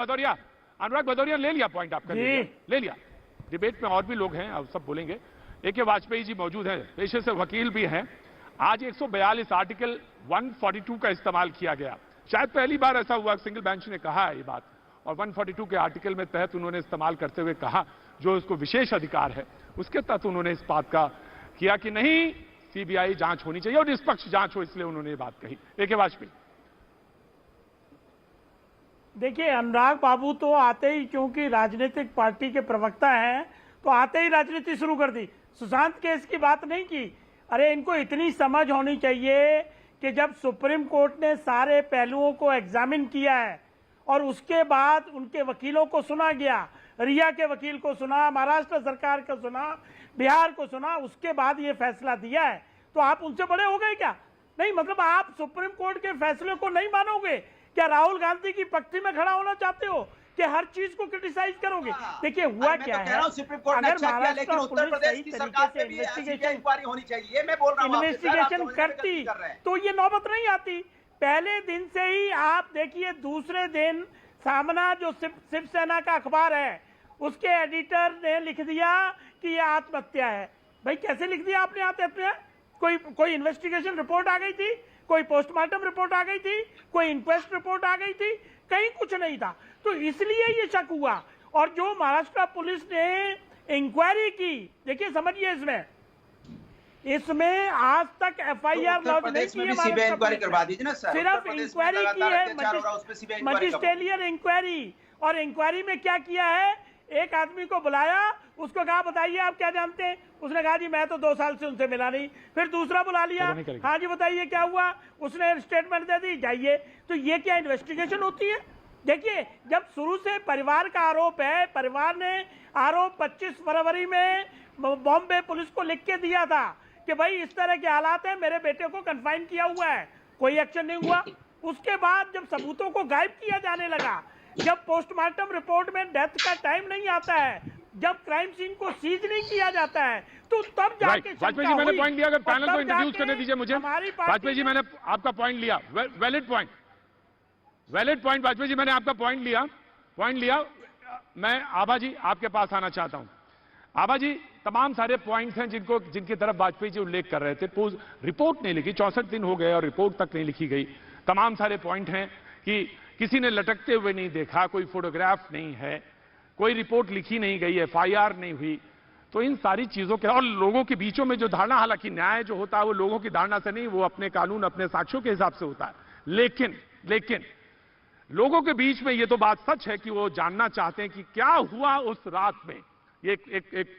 भदौरिया, अनुराग भदौरिया ले लिया पॉइंट आपका, ले लिया। डिबेट में और भी लोग हैं, अब सब बोलेंगे। ए.के. वाजपेयी जी मौजूद हैं, पेशे से वकील भी हैं। आज 142 आर्टिकल 142 का इस्तेमाल किया गया, शायद पहली बार ऐसा हुआ, सिंगल बेंच ने कहा है ये बात, और 142 के आर्टिकल में तहत उन्होंने इस्तेमाल करते हुए कहा, जो उसको विशेष अधिकार है उसके तहत उन्होंने इस बात का किया कि नहीं, सीबीआई जांच होनी चाहिए और निष्पक्ष जांच हो, इसलिए उन्होंने ये बात कही। ए.के. वाजपेयी, देखिए अनुराग बाबू तो आते ही, क्योंकि राजनीतिक पार्टी के प्रवक्ता हैं, तो आते ही राजनीति शुरू कर दी। सुशांत केस की बात नहीं की। अरे इनको इतनी समझ होनी चाहिए कि जब सुप्रीम कोर्ट ने सारे पहलुओं को एग्जामिन किया है और उसके बाद उनके वकीलों को सुना गया, रिया के वकील को सुना, महाराष्ट्र सरकार को सुना, बिहार को सुना, उसके बाद ये फैसला दिया है, तो आप उनसे बड़े हो गए क्या? नहीं, मतलब आप सुप्रीम कोर्ट के फैसले को नहीं मानोगे क्या? राहुल गांधी की पंक्ति में खड़ा होना चाहते हो कि हर चीज को क्रिटिसाइज करोगे? देखिए हुआ क्या है, अगर महाराष्ट्र पुलिस सही तरीके से इन्वेस्टिगेशन करती तो ये नौबत नहीं आती। पहले दिन से ही आप देखिए, दूसरे दिन सामना जो शिवसेना का अखबार है उसके एडिटर ने लिख दिया कि ये आत्महत्या है। भाई कैसे लिख दिया आपने आत्महत्या? कोई इन्वेस्टिगेशन रिपोर्ट आ गई थी, कोई पोस्टमार्टम रिपोर्ट आ गई थी, कोई इंक्वेस्ट रिपोर्ट आ गई थी? कहीं कुछ नहीं था, तो इसलिए ये शक हुआ। और जो महाराष्ट्र पुलिस ने इंक्वायरी की, देखिए समझिए, इसमें आज तक एफआईआर लॉन्च नहीं की है, सिर्फ इंक्वायरी की है, मजिस्ट्रियल इंक्वायरी। और इंक्वायरी में क्या किया है, एक आदमी को बुलाया, उसको कहा बताइए आप क्या जानते हैं? उसने कहा जी मैं तो 2 साल से उनसे मिला नहीं। फिर दूसरा बुला लिया, हाँ जी बताइए क्या हुआ? उसने स्टेटमेंट दे दी, जाइए। तो ये क्या इन्वेस्टिगेशन होती है? देखिए, जब शुरू से परिवार का आरोप है, परिवार ने आरोप 25 फरवरी में बॉम्बे पुलिस को लिख के दिया था कि भाई इस तरह के हालात हैं, मेरे बेटे को कन्फाइन किया हुआ है, कोई एक्शन नहीं हुआ। उसके बाद जब सबूतों को गायब किया जाने लगा, जब पोस्टमार्टम रिपोर्ट में डेथ का टाइम नहीं आता है, जब क्राइम सीन को सीज नहीं किया जाता है, तो तब जाके वाजपेयी जी मैंने पॉइंट लिया, अगर पैनल को इंट्रोड्यूस करने दीजिए मुझे। वाजपेयी जी मैंने आपका पॉइंट लिया, वैलिड पॉइंट वाजपेयी जी, मैंने आपका पॉइंट लिया। मैं आभा जी आपके पास आना चाहता हूं। आभा जी, तमाम सारे पॉइंट्स हैं जिनकी तरफ वाजपेयी जी उल्लेख कर रहे थे। रिपोर्ट नहीं लिखी, 64 दिन हो गए और रिपोर्ट तक नहीं लिखी गई। तमाम सारे पॉइंट हैं कि किसी ने लटकते हुए नहीं देखा, कोई फोटोग्राफ नहीं है, कोई रिपोर्ट लिखी नहीं गई, एफआईआर नहीं हुई। तो इन सारी चीजों के और लोगों के बीचों में जो धारणा, हालांकि न्याय जो होता है वो लोगों की धारणा से नहीं, वो अपने कानून, अपने साक्ष्यों के हिसाब से होता है। लेकिन लोगों के बीच में ये तो बात सच है कि वो जानना चाहते हैं कि क्या हुआ उस रात में। ये एक